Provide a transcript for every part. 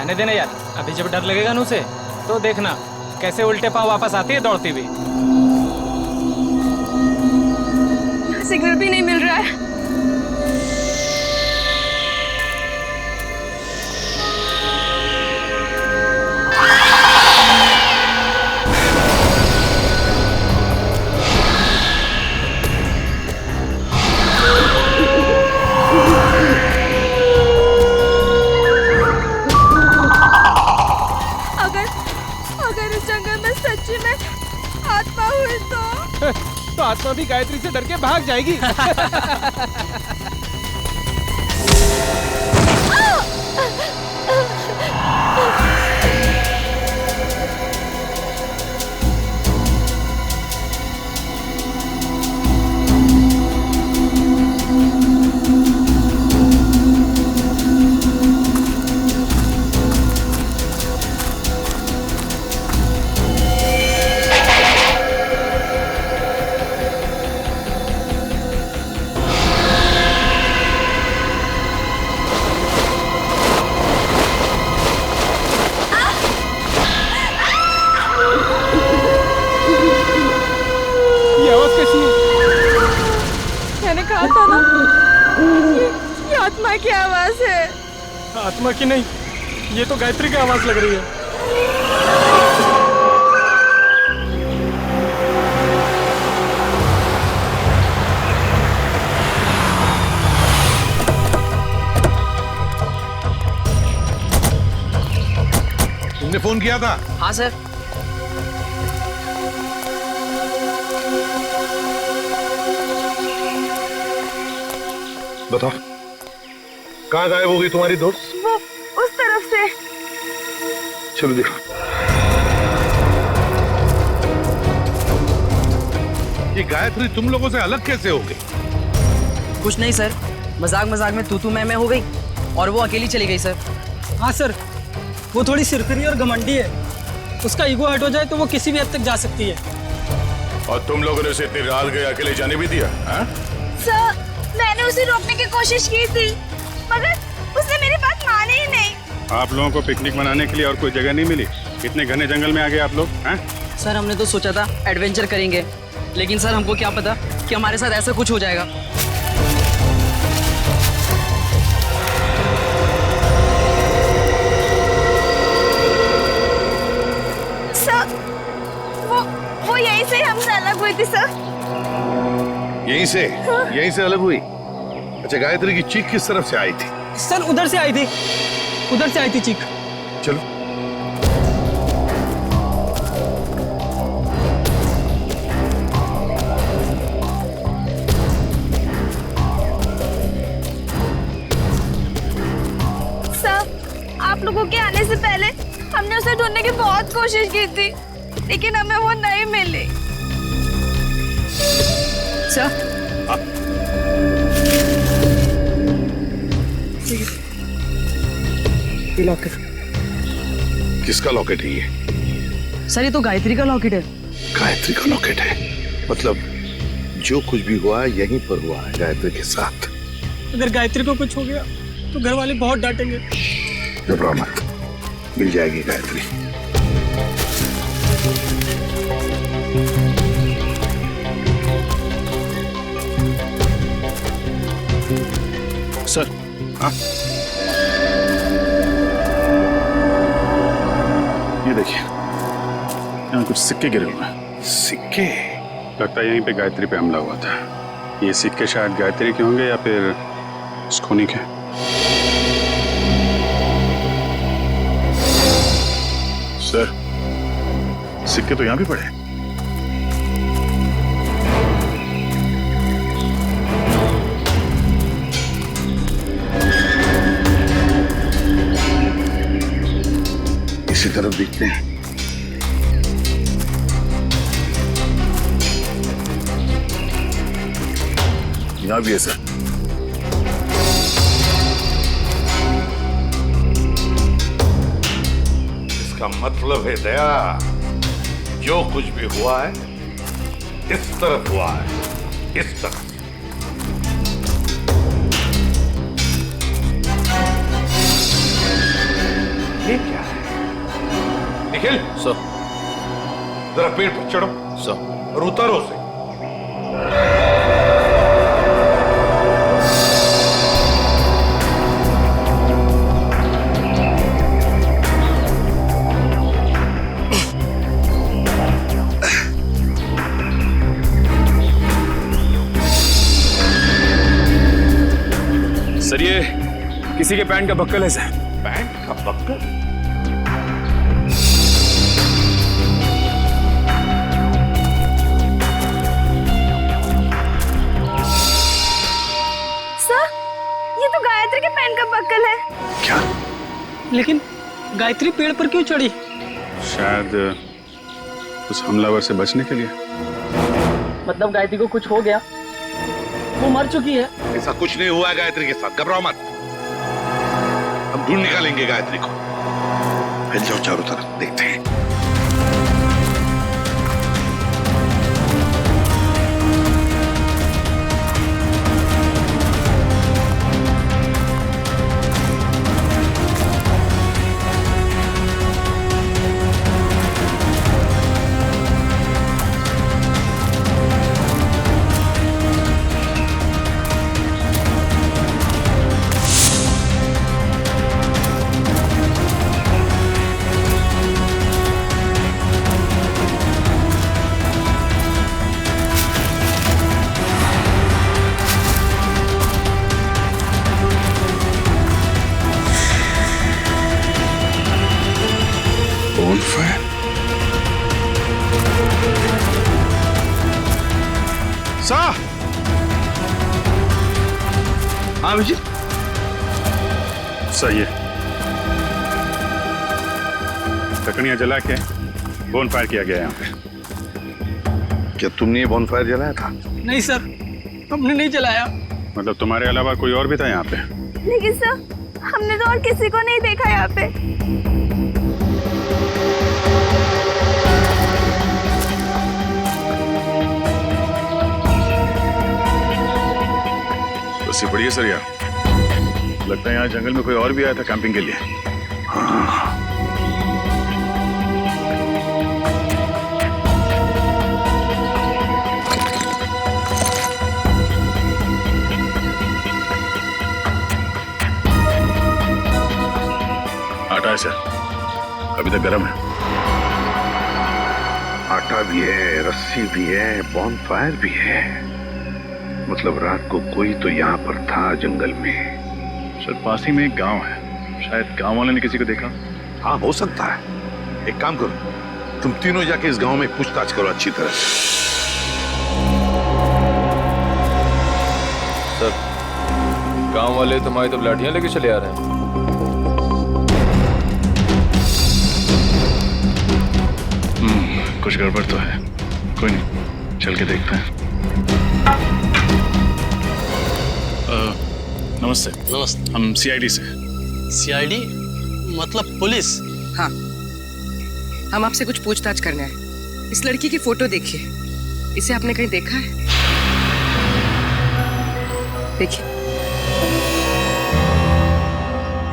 जाने देना यार, अभी जब डर लगेगा ना उसे तो देखना कैसे उल्टे पांव वापस आती है दौड़ती हुई। सिग्नल भी नहीं मिल रहा है। अगर इस जंगल में सच्ची में आत्मा हुई तो आत्मा भी गायत्री से डर के भाग जाएगी। मैंने कहा था ना, ये आत्मा की आवाज है। आत्मा की नहीं, ये तो गायत्री की आवाज लग रही है। तुमने फोन किया था? हाँ सर। बताओ, कहाँ गायब हो गई तुम्हारी दोस्त? वो उस तरफ से। चलो देखो। ये गायत्री तुम लोगों से अलग कैसे हो गई? कुछ नहीं सर, मजाक मजाक में तू मैं हो गई और वो अकेली चली गई सर। हाँ सर, वो थोड़ी सिरफिरी और घमंडी है। उसका ईगो हट हो जाए तो वो किसी भी हद तक जा सकती है। और तुम लोगों ने उसे इतनी रात गए अकेले जाने भी दिया? सर, मैंने उसे रोकने की कोशिश की थी, मगर उसने मेरी बात मानी ही नहीं। आप लोगों को पिकनिक मनाने के लिए और कोई जगह नहीं मिली? इतने घने जंगल में आ गए आप लोग हैं? सर हमने तो सोचा था एडवेंचर करेंगे, लेकिन सर हमको क्या पता कि हमारे साथ ऐसा कुछ हो जाएगा। सर, वो यहीं से हमसे अलग हुई थी सर। यहीं से? हाँ। यहीं से अलग हुई? अच्छा, गायत्री की चीख किस तरफ से आई थी? सर उधर से आई थी, उधर से आई थी चीख। चलो। सर, आप लोगों के आने से पहले हमने उसे ढूंढने की बहुत कोशिश की थी, लेकिन हमें वो नहीं मिली। सर ये लॉकेट। किसका लॉकेट है ये? सर ये तो गायत्री का लॉकेट है। गायत्री का लॉकेट है? मतलब जो कुछ भी हुआ है यहीं पर हुआ है गायत्री के साथ। अगर गायत्री को कुछ हो गया तो घर वाले बहुत डांटेंगे। घबराओ मत, मिल जाएगी गायत्री। सर। हाँ? ये देखिए, यहाँ कुछ सिक्के गिरे हुए हैं। सिक्के? लगता है यहीं पे गायत्री पे हमला हुआ था। ये सिक्के शायद गायत्री के होंगे या फिर स्कोनी के। सर, सिक्के तो यहाँ भी पड़े हैं। इसी तरफ देखते हैं। यहाँ भी है सर। इसका मतलब है दया, जो कुछ भी हुआ है इस तरफ हुआ है, इस तरफ। ये क्या है? निखिल, सर। जरा पेड़ पर चढ़ो सर। और उतारो उसे। सर ये किसी के पैंट का बक्कल है सर। पैंट का बक्कल? सर, ये तो गायत्री के पैंट का बक्कल है। क्या? लेकिन गायत्री पेड़ पर क्यों चढ़ी? शायद उस हमलावर से बचने के लिए। मतलब गायत्री को कुछ हो गया, वो मर चुकी है। ऐसा कुछ नहीं हुआ है गायत्री के साथ, घबराओ मत। हम ढूंढ निकालेंगे गायत्री को। फैल जाओ चारों तरफ, देखते हैं। हाँ विजय, सही है। लकड़ियां जला के बोन फायर किया गया यहाँ पे। क्या तुमने ये बॉनफायर जलाया था? नहीं सर, हमने नहीं जलाया। मतलब तुम्हारे अलावा कोई और भी था यहाँ पे? लेकिन सर, हमने तो और किसी को नहीं देखा यहाँ पे। बसी पड़ी है सर यार। लगता है यहाँ जंगल में कोई और भी आया था कैंपिंग के लिए। हाँ। आटा है सर, अभी तक गर्म है। आटा भी है, रस्सी भी है, बॉनफायर भी है। मतलब रात को कोई तो यहाँ पर था जंगल में। सर पास ही में एक गांव है, शायद गांव वाले ने किसी को देखा। हाँ हो सकता है। एक काम करो, तुम तीनों जाके इस गांव में पूछताछ करो अच्छी तरह से। सर गांव वाले तुम्हारी तो लाठियां लेके चले आ रहे हैं। कुछ गड़बड़ तो है। कोई नहीं, चल के देखते हैं। नमस्ते। नमस्ते। हम सीआईडी से। सीआईडी मतलब पुलिस? हाँ, हम आपसे कुछ पूछताछ करना है। इस लड़की की फोटो देखिए, इसे आपने कहीं देखा है? देखिए।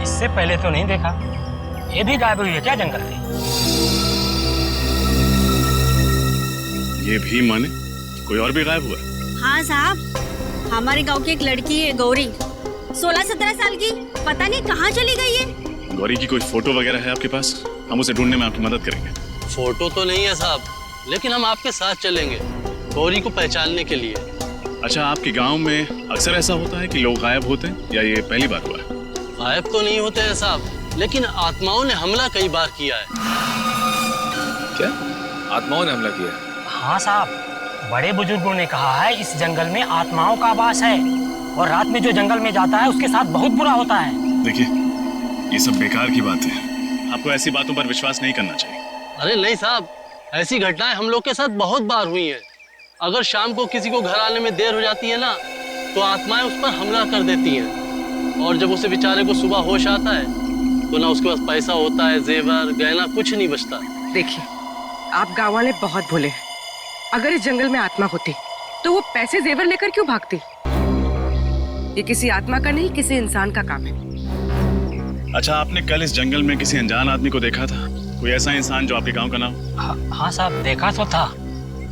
इससे पहले तो नहीं देखा। ये भी गायब हुई है क्या जंगल से? ये भी माने कोई और भी गायब हुआ? हाँ साहब, हमारे गांव की एक लड़की है गौरी, 16-17 साल की, पता नहीं कहाँ चली गई है। गौरी की कोई फोटो वगैरह है आपके पास? हम उसे ढूंढने में आपकी मदद करेंगे। फोटो तो नहीं है साहब, लेकिन हम आपके साथ चलेंगे गौरी को पहचानने के लिए। अच्छा, आपके गांव में अक्सर ऐसा होता है कि लोग गायब होते हैं या ये पहली बार हुआ है? गायब तो नहीं होते हैं साहब, लेकिन आत्माओं ने हमला कई बार किया है। क्या आत्माओं ने हमला किया? हाँ साहब, बड़े बुजुर्गों ने कहा है इस जंगल में आत्माओं का वास है और रात में जो जंगल में जाता है उसके साथ बहुत बुरा होता है। देखिए, ये सब बेकार की बात है। आपको ऐसी बातों पर विश्वास नहीं करना चाहिए। अरे नहीं साहब, ऐसी घटनाएं हम लोग के साथ बहुत बार हुई हैं। अगर शाम को किसी को घर आने में देर हो जाती है ना, तो आत्माएं उस पर हमला कर देती हैं। और जब उसे बेचारे को सुबह होश आता है तो ना उसके पास पैसा होता है, जेवर गहना कुछ नहीं बचता। देखिए, आप गाँव वाले बहुत भोले हैं। अगर इस जंगल में आत्मा होती तो वो पैसे जेवर लेकर क्यों भागती? ये किसी आत्मा का नहीं, किसी इंसान का काम है। अच्छा, आपने कल इस जंगल में किसी अनजान आदमी को देखा था? कोई ऐसा इंसान जो आपके गांव का नाम? हाँ साहब, देखा तो था।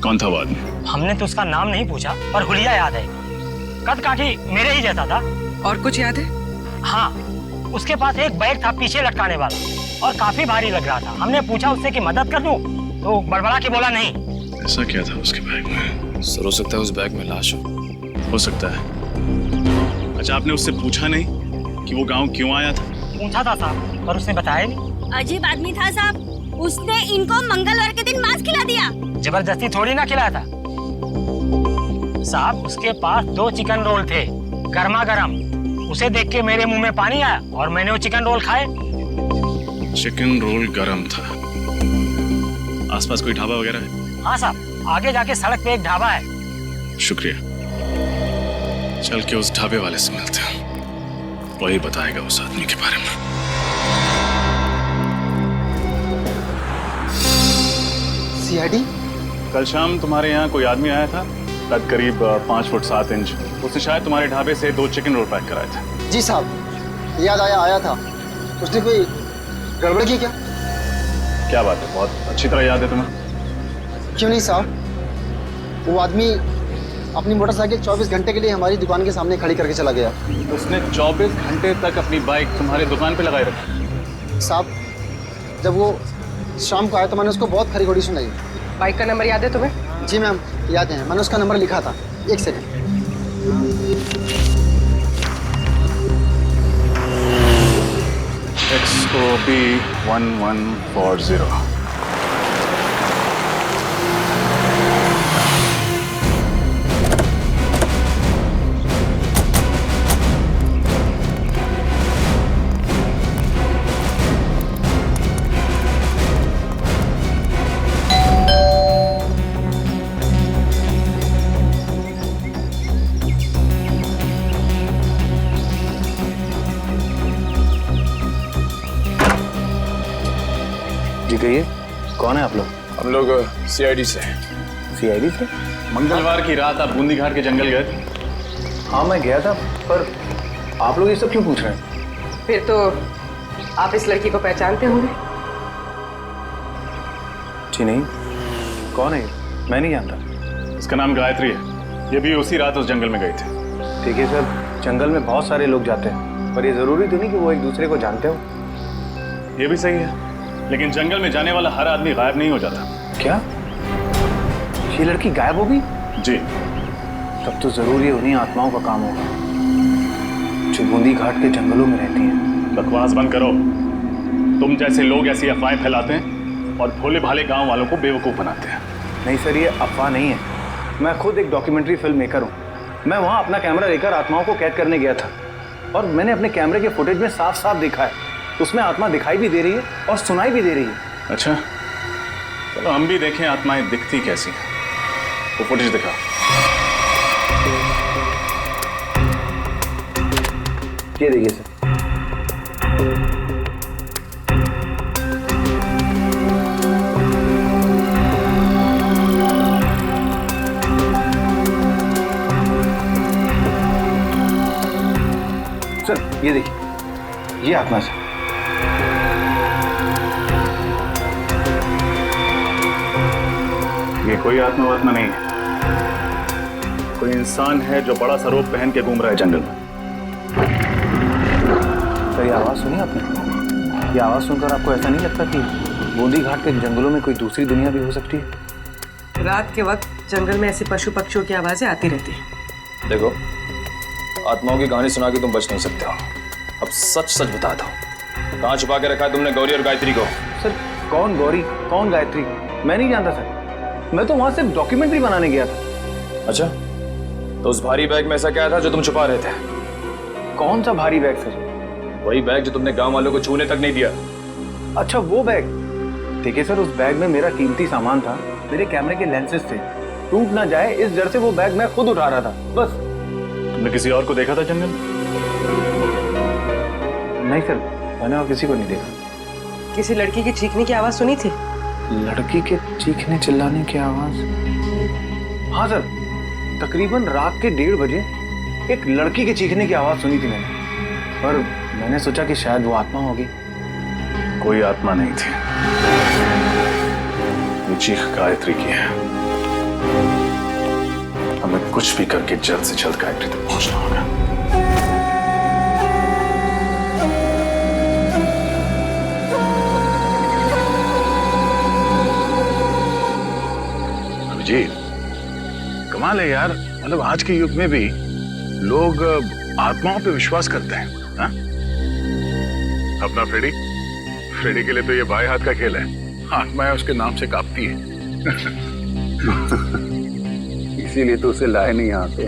कौन था वो आदमी? हमने तो उसका नाम नहीं पूछा, पर हुलिया याद है। कद काठी मेरे ही जैसा था। और कुछ याद है? हाँ, उसके पास एक बैग था पीछे लटकाने वाला और काफी भारी लग रहा था। हमने पूछा उससे कि मदद कर दूं, तो बड़बड़ा के बोला नहीं। ऐसा क्या था उसके बैग में? सर, हो सकता है उस बैग में लाश हो सकता है। अच्छा, आपने उससे पूछा नहीं कि वो गांव क्यों आया था? पूछा था साहब, पर उसने बताया नहीं। अजीब आदमी था साहब, उसने इनको मंगलवार के दिन मांस खिला दिया। जबरदस्ती थोड़ी ना खिलाया था साहब। उसके पास 2 चिकन रोल थे, गर्मा गर्म। उसे देख के मेरे मुंह में पानी आया और मैंने वो चिकन रोल खाए। चिकन रोल गरम था। आसपास कोई ढाबा वगैरह है? हाँ साहब, आगे जाके सड़क पे एक ढाबा है। शुक्रिया। चल के उस ढाबे वाले से मिलते हैं, वही बताएगा उस आदमी के बारे में। सीआईडी? कल शाम तुम्हारे यहाँ कोई आदमी आया था, कद करीब 5 फुट 7 इंच। उसने शायद तुम्हारे ढाबे से 2 चिकन रोल पैक कराए थे। जी साहब, याद आया था। उसने कोई गड़बड़ की क्या? क्या बात है, बहुत अच्छी तरह याद है तुम्हें। क्यों नहीं साहब, वो आदमी अपनी मोटरसाइकिल 24 घंटे के लिए हमारी दुकान के सामने खड़ी करके चला गया। उसने 24 घंटे तक अपनी बाइक तुम्हारी दुकान पे लगाए रखी? साहब, जब वो शाम को आया तो मैंने उसको बहुत खरी घोड़ी सुनाई। बाइक का नंबर याद है तुम्हें? जी मैम, याद है। मैंने उसका नंबर लिखा था। एक सेकंड। XOB 1140। जी कहिए, कौन है आप लोग? हम लोग CID से। CID से? मंगलवार की रात आप बूंदी घाट के जंगल गए थे? हाँ, मैं गया था, पर आप लोग ये सब क्यों पूछ रहे हैं? फिर तो आप इस लड़की को पहचानते होंगे? जी नहीं। कौन है ये? मैं नहीं जानता। इसका नाम गायत्री है। ये भी उसी रात उस जंगल में गई थी। ठीक है सर, जंगल में बहुत सारे लोग जाते हैं, पर ये जरूरी तो नहीं कि वो एक दूसरे को जानते हो। ये भी सही है, लेकिन जंगल में जाने वाला हर आदमी गायब नहीं हो जाता। क्या? ये लड़की गायब हो गई? जी। तब तो जरूर ये उन्हीं आत्माओं का काम होगा जो बूंदी घाट के जंगलों में रहती हैं। बकवास बंद करो। तुम जैसे लोग ऐसी अफवाहें फैलाते हैं और भोले भाले गांव वालों को बेवकूफ बनाते हैं। नहीं सर, ये अफवाह नहीं है। मैं खुद एक डॉक्यूमेंट्री फिल्म मेकर हूँ। मैं वहाँ अपना कैमरा लेकर आत्माओं को कैद करने गया था और मैंने अपने कैमरे के फुटेज में साफ साफ देखा है, उसमें आत्मा दिखाई भी दे रही है और सुनाई भी दे रही है। अच्छा, चलो हम भी देखें आत्माएं दिखती कैसी हैं। वो फुटेज दिखा। ये देखिए सर। सर ये देखिए, ये आत्मा है। ये कोई आत्मा नहीं है, कोई इंसान है जो बड़ा सा रूप पहन के घूम रहा है जंगल में। सर ये आवाज सुनी आपने? ये आवाज सुनकर आपको ऐसा नहीं लगता कि बूंदी घाट के जंगलों में कोई दूसरी दुनिया भी हो सकती है? रात के वक्त जंगल में ऐसे पशु पक्षियों की आवाजें आती रहती हैं। देखो, आत्माओं की कहानी सुना के तुम बच नहीं सकते हो। अब सच सच बता दो, कहाँ छुपा के रखा है तुमने गौरी और गायत्री को? सर कौन गौरी, कौन गायत्री, मैं नहीं जानता सर। मैं तो वहां सिर्फ डॉक्यूमेंट्री बनाने गया था। अच्छा, तो उस भारी बैग में ऐसा क्या था जो तुम छुपा रहे थे? कौन सा भारी बैग सर? वही बैग जो तुमने गांव वालों को छूने तक नहीं दिया। अच्छा वो बैग। देखिए सर, उस बैग में मेरा कीमती सामान था, मेरे कैमरे के लेंसेज थे। टूट ना जाए इस डर से वो बैग मैं खुद उठा रहा था, बस। तुमने किसी और को देखा था जंगल? नहीं सर, मैंने और किसी को नहीं देखा। किसी लड़की की चीखने की आवाज सुनी थी? लड़की के चीखने चिल्लाने की आवाज? हाँ सर, तकरीबन रात के 1:30 बजे एक लड़की के चीखने की आवाज सुनी थी मैंने, पर मैंने सोचा कि शायद वो आत्मा होगी। कोई आत्मा नहीं थी, ये चीख गायत्री की है। हमें कुछ भी करके जल्द से जल्द गायत्री तक पहुंचना होगा। अभिजीत, कमाल है यार, मतलब आज के युग में भी लोग आत्माओं पे विश्वास करते हैं। हा? अपना फ्रेडी के लिए तो ये बाएं हाथ का खेल है, आत्माएं उसके नाम से कांपती है। इसीलिए तो उसे लाए नहीं यहाँ पे।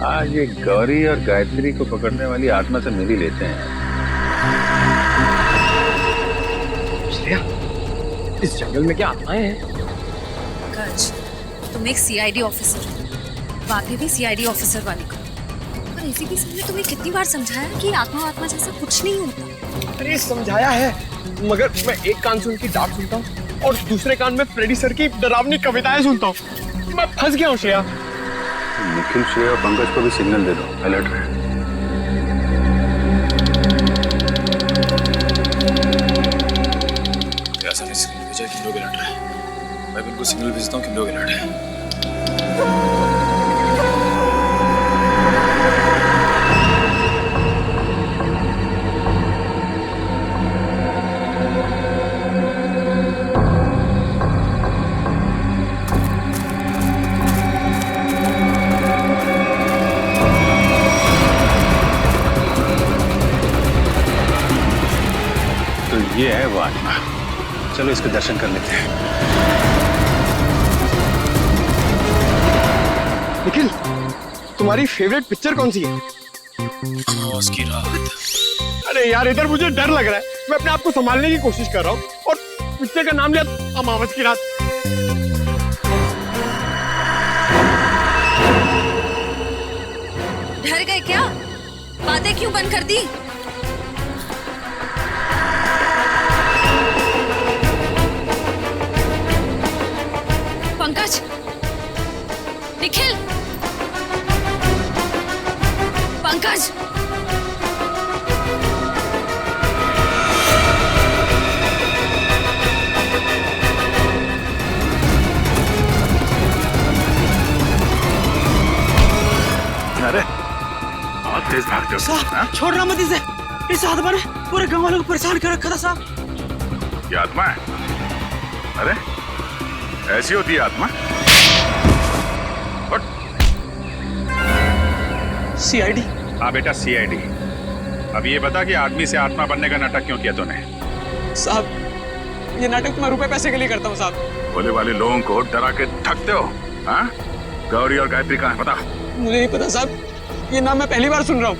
आज ये गौरी और गायत्री को पकड़ने वाली आत्मा से मिल ही लेते हैं। श्रेया, इस जंगल में क्या आत्माएं हैं? पंकज, तुम एक सीआईडी ऑफिसर हो, बातें भी सीआईडी ऑफिसर वाली करो। और एसीपी साहब ने तुम्हें कितनी बार समझाया कि आत्मा जैसा कुछ नहीं होता। अरे समझाया है, मगर मैं एक कान से उनकी डांट सुनता हूँ और दूसरे कान में फ्रेडी सर की डरावनी कविताएं सुनता हूँ। मैं फंस गया हूँ श्रेया। निखिल, श्रेया और पंकज को भी सिग्नल दे दो, अलर्ट रहे। ऐसा नहीं सिग्नल भेजा कि लोग अलर्ट रहे। मैं बिल्कुल सिग्नल भेजता हूँ कि लोग अलर्ट है। ये है वो आत्मा, चलो इसके दर्शन कर लेते हैं। निखिल, तुम्हारी फेवरेट पिक्चर कौन सी है? अमावस की रात। अरे यार, इधर मुझे डर लग रहा है। मैं अपने आप को संभालने की कोशिश कर रहा हूँ और पिक्चर का नाम लिया अमावस की रात। डर गए क्या? बातें क्यों बंद कर दी? पंकज, निखिल, पंकज, अरे बहुत तेज भागते हो साहब। छोड़ना मत इसे, इस आत्मा ने पूरे गांव वालों को परेशान कर रखा था साहब। ये आत्मा है? अरे ऐसी होती है आत्मा? सीआईडी? हाँ बेटा, सीआईडी। अब ये बता कि आदमी से आत्मा बनने का नाटक क्यों किया तूने? साहब, ये नाटक तो मैं रुपए पैसे के लिए करता हूँ साहब। भोले वाले लोगों को डरा के थकते हो। हाँ? गौरी और गायत्री कहाँ है पता? मुझे नहीं पता साहब, ये नाम मैं पहली बार सुन रहा हूँ।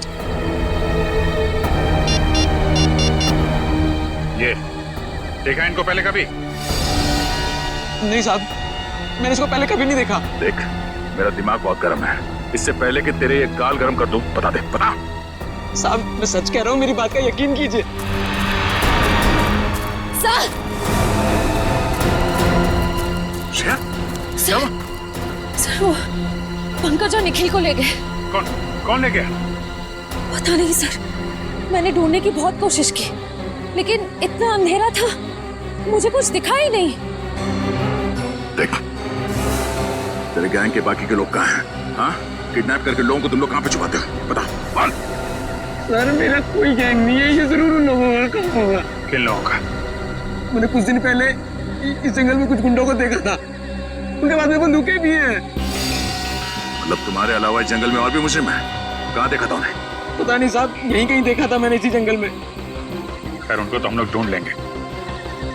ये देखा इनको पहले कभी? नहीं साहब, मैंने इसको पहले कभी नहीं देखा। देख, मेरा दिमाग बहुत गर्म है। इससे पहले कि तेरे ये गाल गर्म कर दूं, बता दे, बता। साहब, मैं सच कह रहा हूँ, मेरी बात का यकीन कीजिए। सर, सर वो पंकज और निखिल को ले गए। कौन ले गया? पता नहीं सर, मैंने ढूंढने की बहुत कोशिश की, लेकिन इतना अंधेरा था, मुझे कुछ दिखा ही नहीं। देख, तेरे गैंग के बाकी के लोग कहाँ हैं? हाँ? किडनैप करके लोगों को तुम लोग कहाँ पे छुपाते हो? बता, बोल। सर, मेरा कोई गैंग नहीं है, ये जरूर उन लोगों का होगा। किन लोगों का? मैंने कुछ दिन पहले इस जंगल में कुछ गुंडों को देखा था, उनके बाद में बंदूकें भी हैं। मतलब तुम्हारे अलावा इस जंगल में और भी मुजरिम है? कहाँ देखा था उन्हें? पता नहीं साहब, यहीं कहीं देखा था मैंने इसी जंगल में। खैर, उनको तो हम लोग ढूंढ लेंगे।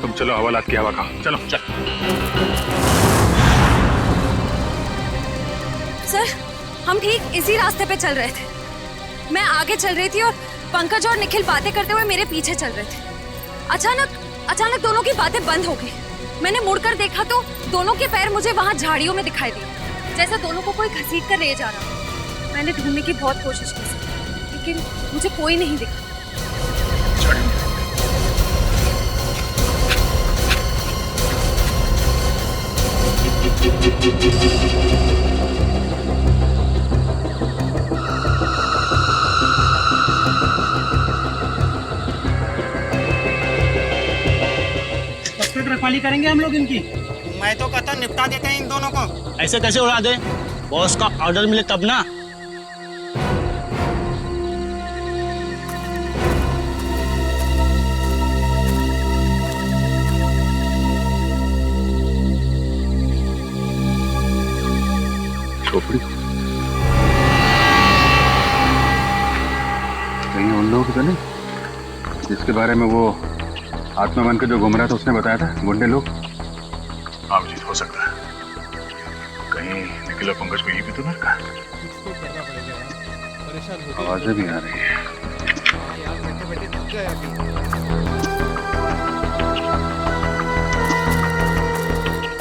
तुम चलो, हवालात की हवा खाओ। चलो चल। सर, हम ठीक इसी रास्ते पे चल रहे थे। मैं आगे चल रही थी और पंकज और निखिल बातें करते हुए मेरे पीछे चल रहे थे। अचानक दोनों की बातें बंद हो गई। मैंने मुड़कर देखा तो दोनों के पैर मुझे वहां झाड़ियों में दिखाई दिए, जैसे दोनों को कोई घसीट कर ले जा रहा। मैंने ढूंढने की बहुत कोशिश की, लेकिन मुझे कोई नहीं दिखा। रखवाली करेंगे हम लोग इनकी। मैं तो कहता हूँ निपटा देते हैं इन दोनों को। ऐसे कैसे उड़ा दे? बॉस का ऑर्डर मिले तब ना। खोपड़ी कहीं उन लोगों की तो नहीं जिसके बारे में वो आत्मा बन के जो घूम रहा था उसने बताया था, गुंडे लोग? हाँ अभिजीत, हो सकता है कहीं निखिल और पंकज को यही भी तो ना रखा। आवाजें भी आ रही है।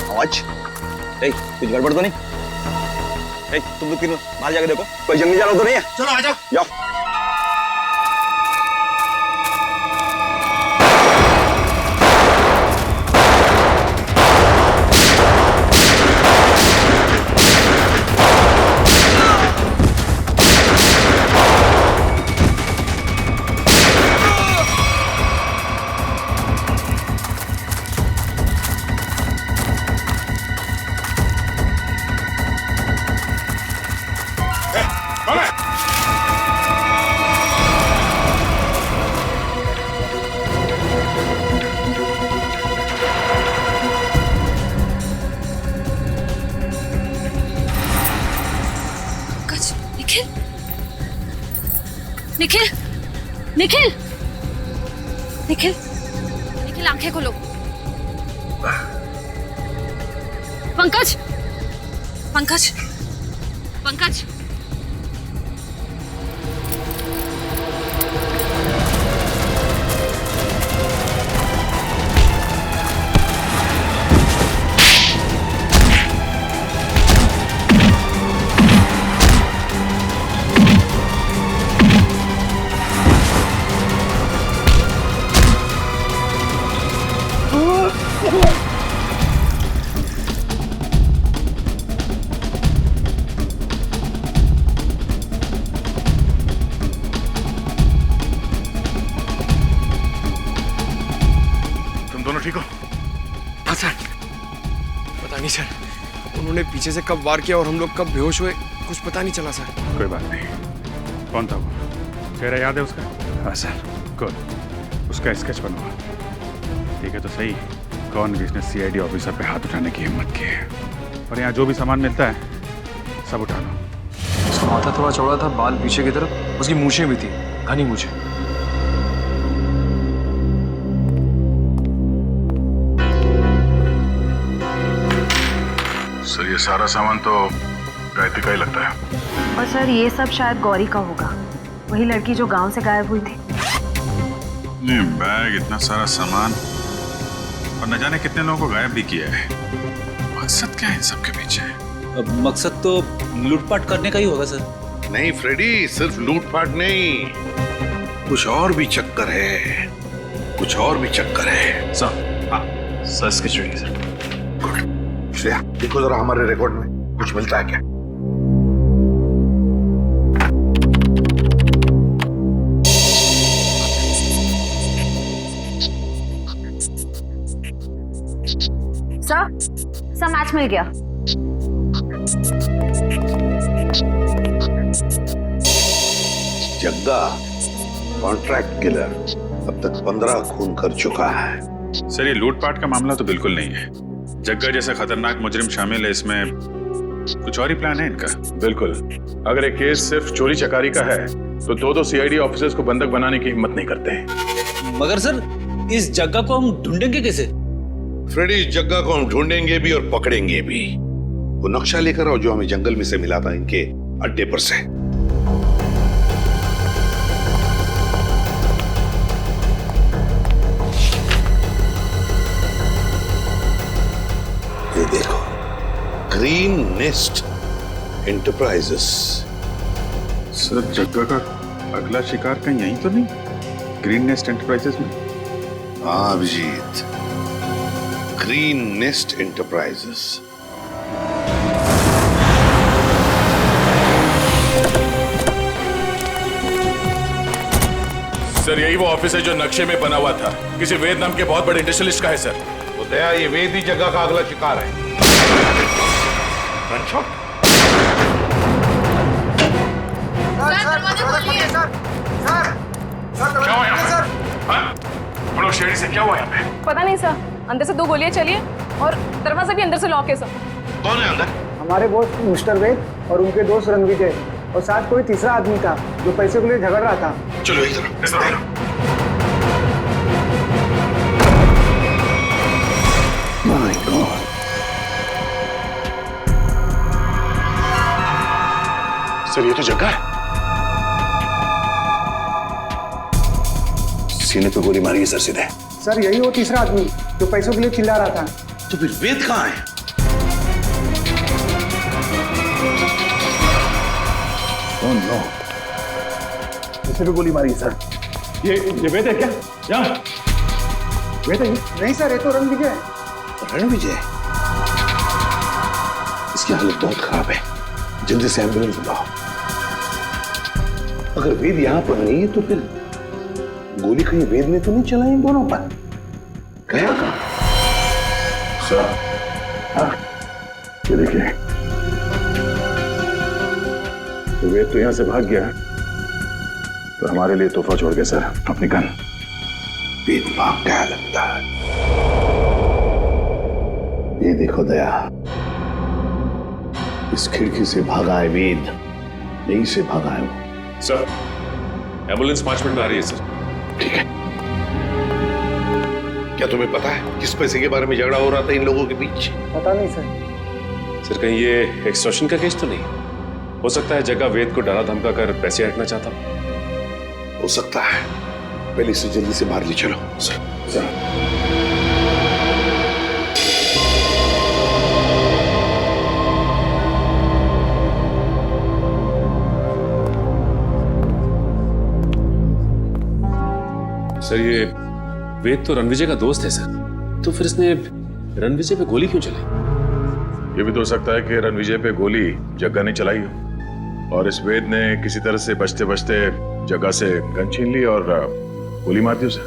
आवाज कुछ गड़बड़ तो नहीं? तुम लोग तीनों बाहर जाके देखो, कोई जंगली जानवर तो नहीं है। चलो आ जाओ। जाओ। निखिल निखिल निखिल निखिल आंखें खोलो। पंकज पंकज पंकज ठीक हो? हाँ सर, पता नहीं सर, उन्होंने पीछे से कब वार किया और हम लोग कब बेहोश हुए कुछ पता नहीं चला सर। कोई बात नहीं। कौन था वो? चेहरा याद है उसका? हाँ सर। गुड, उसका स्केच बनवा। ठीक है तो सही, कौन जिसने सीआईडी ऑफिसर पे हाथ उठाने की हिम्मत की है? और यहाँ जो भी सामान मिलता है सब उठा लो। उसका माथा थोड़ा चौड़ा था, बाल पीछे की तरफ, उसकी मूछें भी थी, घनी मूछें। सर ये सारा सामान तो गायत्री का ही लगता है। और सर ये सब शायद गौरी का होगा, वही लड़की जो गांव से गायब हुई थी। नहीं, बैग, इतना सारा सामान और न जाने कितने लोगों को गायब भी किया है। मकसद क्या है इन सब के पीछे? अब मकसद तो लूटपाट करने का ही होगा सर। नहीं फ्रेडी, सिर्फ लूटपाट नहीं, कुछ और भी चक्कर है, कुछ और भी चक्कर है। सर, हाँ sir, sketch ready sir. Shreya, देखो जरा हमारे रिकॉर्ड में कुछ मिलता है क्या? सर मैच मिल गया। जग्गा कॉन्ट्रैक्ट किलर अब तक 15 खून कर चुका है। सर ये लूटपाट का मामला तो बिल्कुल नहीं है। जग्गा जैसा खतरनाक मुजरिम शामिल है इसमें, कुछ और ही प्लान है इनका। बिल्कुल, अगर एक केस सिर्फ चोरी चकारी का है तो दो सीआईडी ऑफिसर्स को बंधक बनाने की हिम्मत नहीं करते। मगर सर इस जग्गा को हम ढूंढेंगे कैसे? फ्रेडी, इस जग्गा को हम ढूंढेंगे भी और पकड़ेंगे भी। वो नक्शा लेकर आओ जो हमें जंगल में से मिला था इनके अड्डे पर से। ये देखो, ग्रीन नेस्ट एंटरप्राइजेस। सर जग्गा का अगला शिकार कहीं यहीं तो नहीं? ग्रीन नेस्ट एंटरप्राइजेस में? हाँ Abhijit, green nest enterprises. Sir यही वो ऑफिस है जो नक्शे में बना हुआ था, किसी वेद नाम के बहुत बड़े इंडस्ट्रियलिस्ट का है सर। वो दया, ये वेद ही जगह का अगला शिकार है। गनशॉट। क्या हुआ यहाँ पे? हाँ? हम लोग शेरी से क्या हुआ यहाँ पे? पता नहीं सर, अंदर से 2 गोलियां चली है और दरवाजा भी अंदर से लॉक है सर। कौन है अंदर? हमारे बॉस मिस्टर वेद और उनके दोस्त रणविजय और साथ कोई तीसरा आदमी था जो पैसे के लिए झगड़ रहा था। चलो एक तरफ। माय गॉड, सर ये तो जगह है। सीने पे गोली मारी है सर सीधे। सर यही वो तीसरा आदमी जो पैसों के लिए चिल्ला रहा था। तो फिर वेद कहाँ है? ओह नो, इसे भी गोली मारी है सर। ये वेद है क्या? यहाँ वेद है? नहीं सर, ये तो रणविजय है। रणविजय? इसकी हालत बहुत खराब है, जल्दी से एम्बुलेंस बुलाओ। अगर वेद यहाँ पर नहीं है तो फिर गोली कहीं वेद ने तो नहीं चलाई इन दोनों पर? गया कहाँ? सर, हाँ, ये देखिए, तो वेद तो यहां से भाग गया, तो हमारे लिए तोहफा छोड़ गया सर, अपनी गन। वेद भाग गया लगता है। ये देखो दया, इस खिड़की से भागा है वेद, यहीं से भागा है वो। सर, एम्बुलेंस 5 मिनट में आ रही है सर। ठीक है। क्या तुम्हें पता है किस पैसे के बारे में झगड़ा हो रहा था इन लोगों के बीच? पता नहीं सर। सर कहीं ये एक्सटॉर्शन का केस तो नहीं? हो सकता है जगह वेद को डरा धमका कर पैसे हटना चाहता। हो सकता है, पहले इसे जल्दी से बाहर ले चलो। सर। सर ये वेद तो रणविजय का दोस्त है सर, तो फिर इसने रणविजय पे गोली क्यों चलाई? ये भी तो हो सकता है कि रणविजय पे गोली जग्गा ने चलाई हो और इस वेद ने किसी तरह से बचते बचते जग्गा से गन छीन ली और गोली मार दी उसे।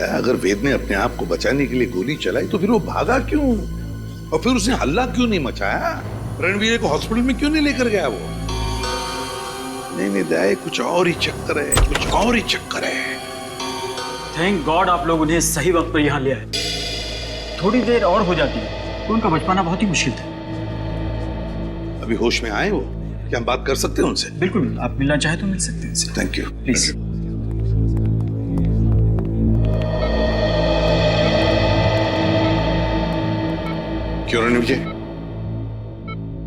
अगर वेद ने अपने आप को बचाने के लिए गोली चलाई तो फिर वो भागा क्यों और फिर उसने हल्ला क्यों नहीं मचाया? रणविजय को हॉस्पिटल में क्यों नहीं लेकर गया वो? नहीं दया, कुछ और ही चक्कर है, कुछ और ही चक्कर है। थैंक गॉड आप लोग उन्हें सही वक्त पर यहाँ ले आए। थोड़ी देर और हो जाती तो उनका बच पाना बहुत ही मुश्किल था। अभी होश में आए वो? क्या हम बात कर सकते हैं उनसे? बिल्कुल, आप मिलना चाहे तो मिल सकते हैं। Thank you. प्लीज। क्यों रणविजय,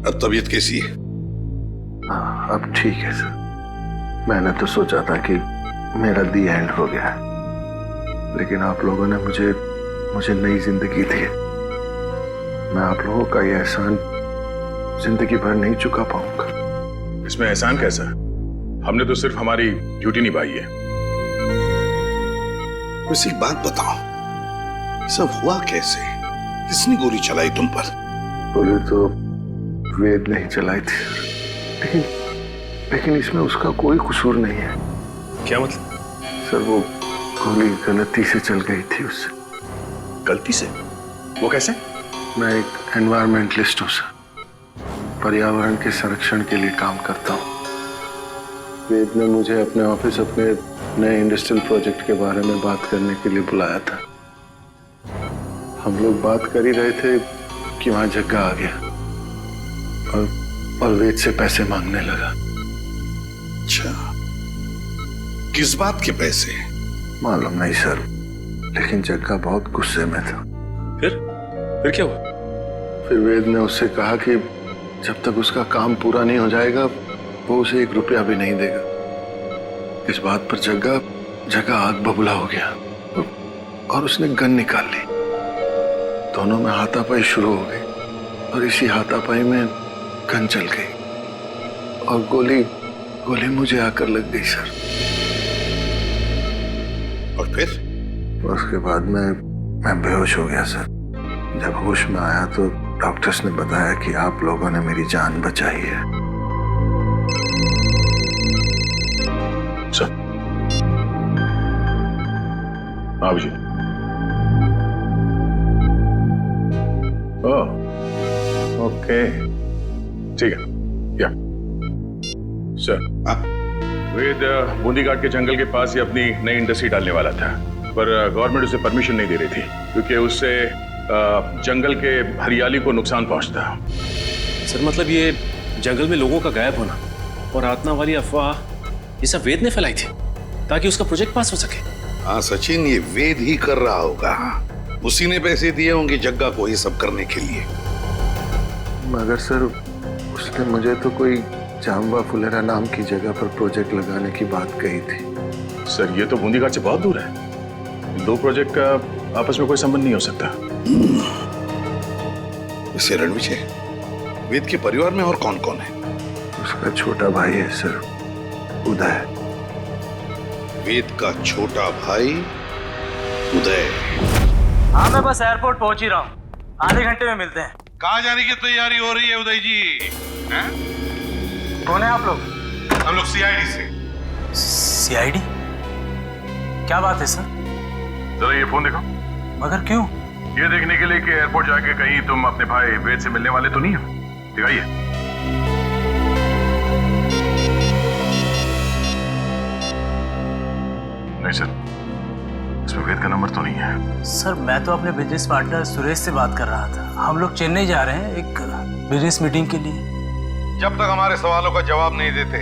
अब तबीयत कैसी है? हाँ, अब ठीक है सर। मैंने तो सोचा था कि मेरा दी एंड हो गया, लेकिन आप लोगों ने मुझे नई जिंदगी दी है। मैं आप लोगों का ये एहसान जिंदगी भर नहीं चुका पाऊंगा। इसमें एहसान कैसा? हमने तो सिर्फ हमारी ड्यूटी निभाई है। वैसे एक बात बताओ, सब हुआ कैसे? किसने गोली चलाई तुम पर? गोली तो वेद नहीं चलाई थी, लेकिन इसमें उसका कोई कसूर नहीं है। क्या मतलब? सर वो गोली गलती से चल गई थी उससे। गलती से? वो कैसे? मैं एक एनवायरमेंटलिस्ट हूँ सर, पर्यावरण के संरक्षण के लिए काम करता हूँ। वेद ने मुझे अपने ऑफिस अपने नए इंडस्ट्रियल प्रोजेक्ट के बारे में बात करने के लिए बुलाया था। हम लोग बात कर ही रहे थे कि वहां जग्गा आ गया और वेद से पैसे मांगने लगा। अच्छा, किस बात के पैसे? मालूम नहीं सर, लेकिन जग्गा बहुत गुस्से में था। फिर क्या हुआ? फिर वेद ने उससे कहा कि जब तक उसका काम पूरा नहीं हो जाएगा वो उसे 1 रुपया भी नहीं देगा। इस बात पर जग्गा आग बबूला हो गया और उसने गन निकाल ली। दोनों में हाथापाई शुरू हो गई और इसी हाथापाई में गन चल गई और गोली मुझे आकर लग गई सर। और फिर? उसके बाद मैं बेहोश हो गया सर। जब होश में आया तो डॉक्टर्स ने बताया कि आप लोगों ने मेरी जान बचाई है। सर, आप जी। ओह, ओके, ठीक है, या सर। वेद बूंदी घाट के जंगल के पास ही अपनी नई इंडस्ट्री डालने वाला था, पर गवर्नमेंट उसे परमिशन नहीं दे रही थी क्योंकि उससे जंगल के हरियाली को नुकसान पहुंचता। सर मतलब ये जंगल में लोगों का गायब होना और आत्मा वाली अफवाह ये सब वेद ने फैलाई थी ताकि उसका प्रोजेक्ट पास हो सके। हाँ सचिन, ये वेद ही कर रहा होगा। उसी ने पैसे दिए होंगे जग्गा को ये सब करने के लिए। मगर सर उसने मुझे तो कोई जाम्बा फुलेरा नाम की जगह पर प्रोजेक्ट लगाने की बात कही थी। सर ये तो बूंदी घाट से बहुत दूर है, दो प्रोजेक्ट का आपस में कोई संबंध नहीं हो सकता। इसे रणविजय, वेद के परिवार में और कौन कौन है? उसका छोटा भाई है सर, उदय। वेद का छोटा भाई उदय। हाँ मैं बस एयरपोर्ट पहुंच ही रहा हूँ, आधे घंटे में मिलते हैं। कहाँ जाने की तैयारी हो रही है उदय जी? हैं? कौन है आप लोग? हम लोग सीआईडी से। सीआईडी? क्या बात है सर? जरा ये फोन देखो। मगर क्यों? ये देखने के लिए कि एयरपोर्ट जाके कहीं तुम अपने भाई वेद से मिलने वाले तो नहीं हो। दिखाइए। नहीं सर, इसमें वेद का नंबर तो नहीं है। सर मैं तो अपने बिजनेस पार्टनर सुरेश से बात कर रहा था। हम लोग चेन्नई जा रहे हैं एक बिजनेस मीटिंग के लिए। जब तक हमारे सवालों का जवाब नहीं देते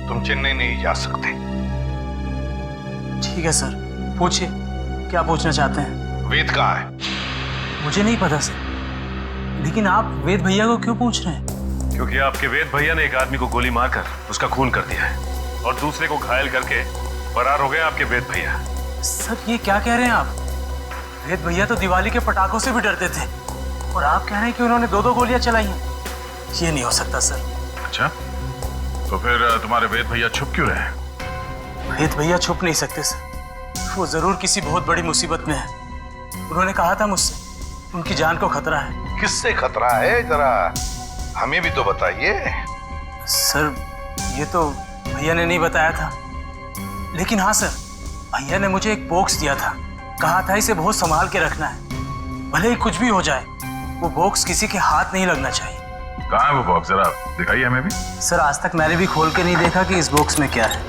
तुम चेन्नई नहीं जा सकते। ठीक है सर, पूछिए क्या पूछना चाहते हैं। वेद कहाँ है? मुझे नहीं पता सर, लेकिन आप वेद भैया को क्यों पूछ रहे हैं? क्योंकि आपके वेद भैया ने एक आदमी को गोली मारकर उसका खून कर दिया है और दूसरे को घायल करके फरार हो गए आपके वेद भैया। सर ये क्या कह रहे हैं आप? वेद भैया तो दिवाली के पटाखों से भी डरते थे और आप कह रहे हैं कि उन्होंने दो गोलियां चलाई हैं। ये नहीं हो सकता सर। अच्छा, तो फिर तुम्हारे वेद भैया छुप क्यों रहे? वेद भैया छुप नहीं सकते सर, वो जरूर किसी बहुत बड़ी मुसीबत में है। उन्होंने कहा था मुझसे उनकी जान को खतरा है। किससे खतरा है, जरा हमें भी तो बताइए। सर ये तो भैया ने नहीं बताया था, लेकिन हाँ सर भैया ने मुझे एक बॉक्स दिया था, कहा था इसे बहुत संभाल के रखना है, भले ही कुछ भी हो जाए वो बॉक्स किसी के हाथ नहीं लगना चाहिए। कहाँ है वो बॉक्स, जरा दिखाइए हमें भी। सर आज तक मैंने भी खोल के नहीं देखा कि इस बॉक्स में क्या है।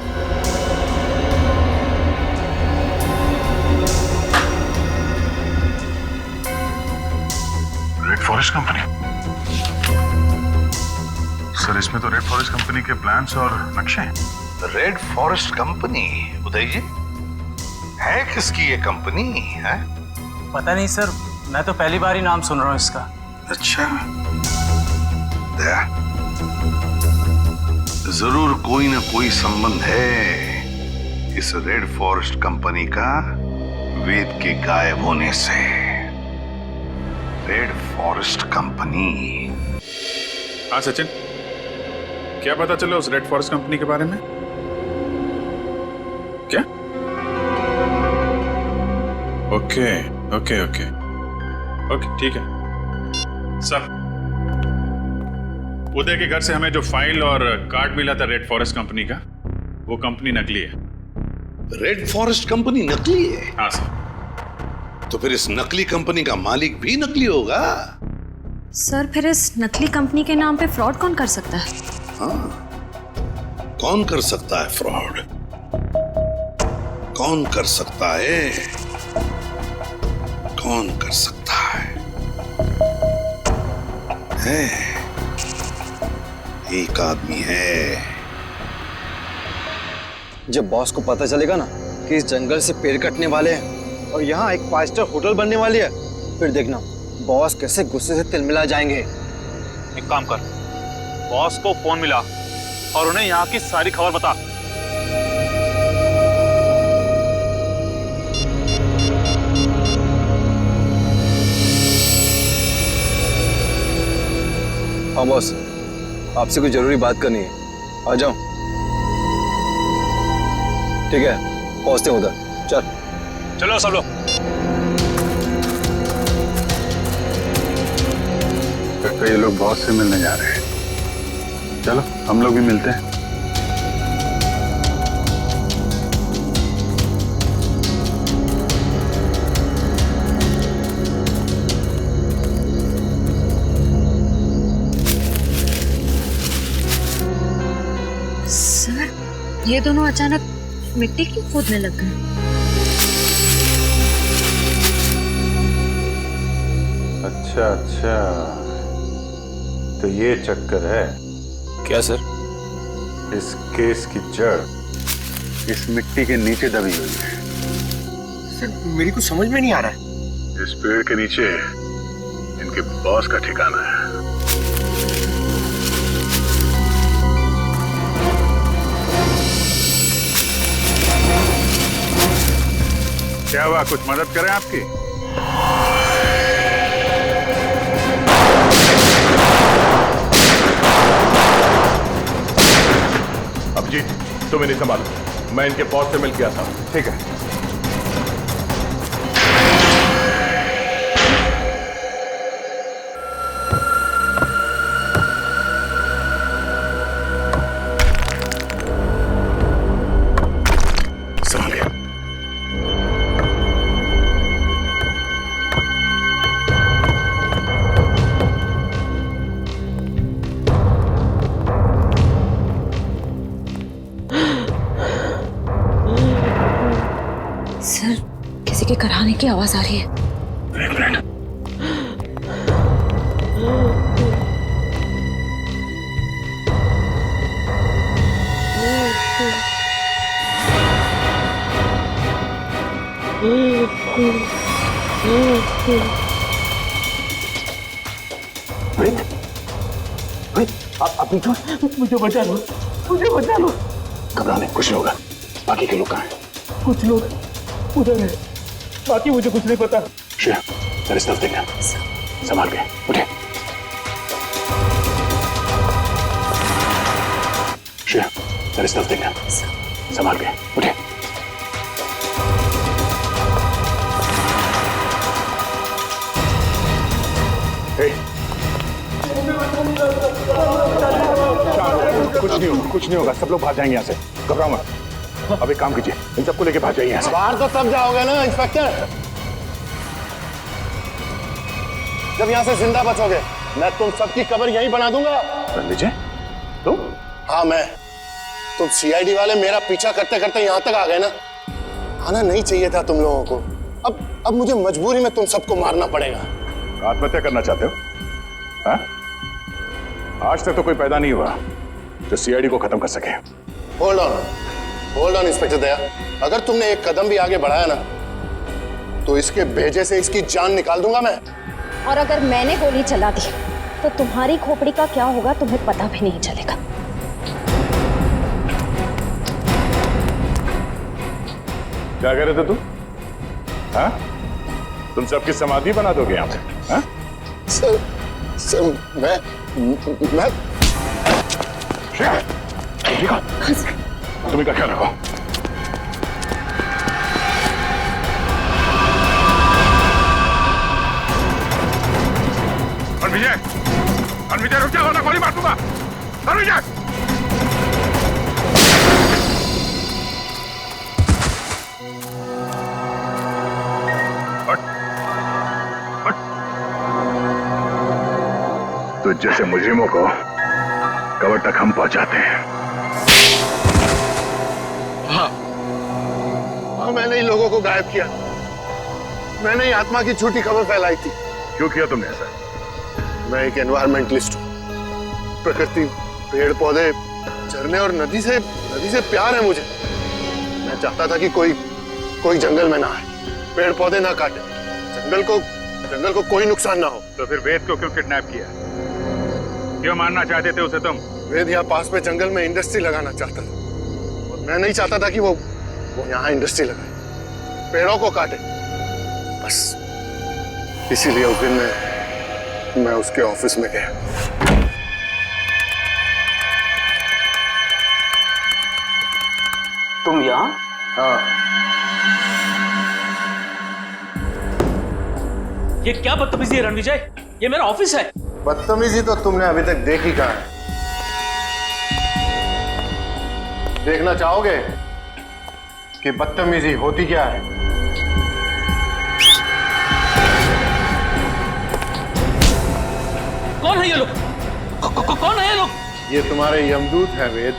Red forest company. सर इसमें तो रेड फॉरेस्ट कंपनी के प्लान्स और नक्शे हैं। Red forest company? Uday ji, है किसकी ये कंपनी है? पता नहीं सर, मैं तो पहली बार ही नाम सुन रहा हूँ इसका। अच्छा, जरूर कोई ना कोई संबंध है इस रेड फॉरेस्ट कंपनी का वेद के गायब होने से। Red forest company. हाँ सचिन, क्या पता चला उस रेड फॉरेस्ट कंपनी के बारे में? क्या? ओके ओके ओके ओके, ठीक है सर। उदय के घर से हमें जो फाइल और कार्ड मिला था रेड फॉरेस्ट कंपनी का, वो कंपनी नकली है। रेड फॉरेस्ट कंपनी नकली है? हाँ सर। तो फिर इस नकली कंपनी का मालिक भी नकली होगा? सर फिर इस नकली कंपनी के नाम पे फ्रॉड कौन कर सकता है? हाँ, कौन कर सकता है फ्रॉड? कौन कर सकता है? कौन कर सकता है? एक आदमी है। जब बॉस को पता चलेगा ना कि इस जंगल से पेड़ कटने वाले हैं और यहाँ एक 5 स्टार होटल बनने वाली है, फिर देखना बॉस कैसे गुस्से से तिलमिला जाएंगे। एक काम कर, बॉस को फोन मिला और उन्हें यहाँ की सारी खबर बता। हाँ बॉस, आपसे कुछ जरूरी बात करनी है, आ जाओ। ठीक है, पहुंचते हैं उधर। चलो सब लोग। लगता है ये लोग बॉस से मिलने जा रहे हैं। चलो हम लोग भी मिलते हैं। ये दोनों अचानक मिट्टी क्यों खोदने लग गए? अच्छा अच्छा, तो ये चक्कर है क्या सर? इस केस की जड़ इस मिट्टी के नीचे दबी हुई है। सर मेरी कुछ समझ में नहीं आ रहा है। इस पेड़ के नीचे इनके बॉस का ठिकाना है। क्या हुआ, कुछ मदद करें आपकी? अभिजीत, तुम इन्हें संभालो, मैं इनके बॉस से मिल के आता हूं। ठीक है। सर, किसी के कराने की आवाज आ रही है। एक मिनट। आप जो मुझे बचा लो, मुझे बचा लो। घबराने कुछ नहीं होगा। बाकी के लोग कहाँ हैं? कुछ लोग उधर है, बाकी मुझे कुछ नहीं पता। श्रेया, तेरे तरफ देखना, संभाल के उठे। श्रेया, तेरे तरफ देखना, संभाल के उठे। कुछ नहीं होगा, सब लोग भाग जाएंगे यहाँ से। घबराओ मत। अब एक काम कीजिए, इन सबको लेके भाग जाइए यहाँ से। बाहर तो तब जाओगे ना इंस्पेक्टर, जब यहाँ से जिंदा बचोगे। मैं तुम सबकी कब्र यहीं बना दूंगा। रणविजय, तुम? हाँ मैं। तुम सीआईडी वाले मेरा पीछा करते करते यहाँ तक आ गए ना। आना नहीं चाहिए था तुम लोगों को। अब मुझे मजबूरी में तुम सबको मारना पड़ेगा। आत्महत्या करना चाहते हो? हाँ? आज तक तो कोई पैदा नहीं हुआ जो सीआईडी को खत्म कर सके। होल्ड ऑन इंस्पेक्टर दया, अगर तुमने एक कदम भी आगे बढ़ाया ना तो इसके भेजे से इसकी जान निकाल दूंगा मैं। और अगर मैंने गोली चला दी तो तुम्हारी खोपड़ी का क्या होगा तुम्हें पता भी नहीं चलेगा। क्या कह रहे थे तुम? हाँ? तुम सबकी समाधि बना दोगे यहाँ पे? हाँ? सर मैं ठीक है, तुम इनका ख्याल रखो। रणविजय रुक जाओ, वरना गोली मार दूंगा। रणविजय! तो जैसे मुजरिमों को कब्र तक हम पहुंचाते हैं। हाँ, मैंने ही लोगों को गायब किया। मैंने ही आत्मा की झूठी खबर फैलाई थी। क्यों किया तुमने ऐसा? मैं एक एनवायरमेंटलिस्ट हूँ। प्रकृति, पेड़ पौधे, झरने और नदी से प्यार है मुझे। मैं चाहता था कि कोई जंगल में ना आए, पेड़ पौधे ना काटे, जंगल को कोई नुकसान ना हो। तो फिर वेद को क्यों किडनैप किया? क्यों मारना चाहते थे उसे तुम? वेद यहाँ पास में जंगल में इंडस्ट्री लगाना चाहता था और मैं नहीं चाहता था कि वो यहाँ इंडस्ट्री लगाए, पेड़ों को काटे। बस इसीलिए उस दिन मैं उसके ऑफिस में गया। तुम यहाँ? हाँ। ये क्या बदतमीजी है रणविजय? ये मेरा ऑफिस है। बदतमीजी तो तुमने अभी तक देखी कहाँ है? देखना चाहोगे कि बदतमीजी होती क्या है? कौन है ये लोग? कौन है ये लोग? ये तुम्हारे यमदूत हैं वेद।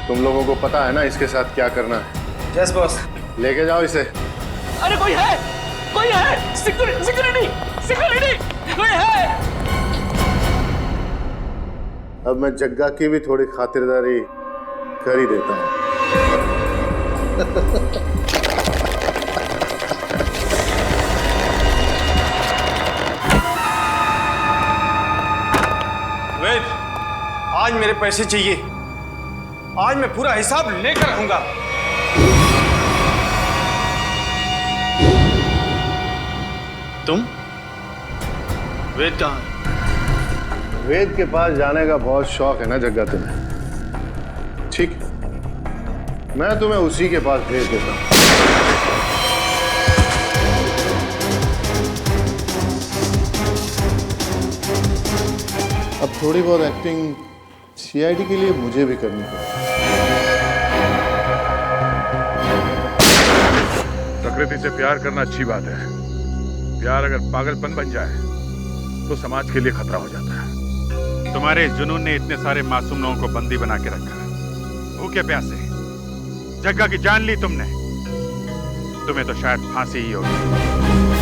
तुम लोगों को पता है ना इसके साथ क्या करना है। Yes boss. लेके जाओ इसे। अरे कोई है, कोई है, सिक्योरिटी सिक्योरिटी कोई है। अब मैं जग्गा की भी थोड़ी खातिरदारी कर ही देता हूँ। वेद, आज मेरे पैसे चाहिए। आज मैं पूरा हिसाब लेकर रहूंगा। तुम? वेद कहाँ है? वेद के पास जाने का बहुत शौक है ना जग्गा तुम्हें? ठीक है, मैं तुम्हें उसी के पास भेज देता हूँ। अब थोड़ी बहुत एक्टिंग सीआईडी के लिए मुझे भी करनी पड़ेगी। प्रकृति से प्यार करना अच्छी बात है। प्यार अगर पागलपन बन जाए तो समाज के लिए खतरा हो जाता है। तुम्हारे जुनून ने इतने सारे मासूम लोगों को बंदी बना के रखा। भूखे प्यासे जग्गा की जान ली तुमने। तुम्हें तो शायद फांसी ही होगी।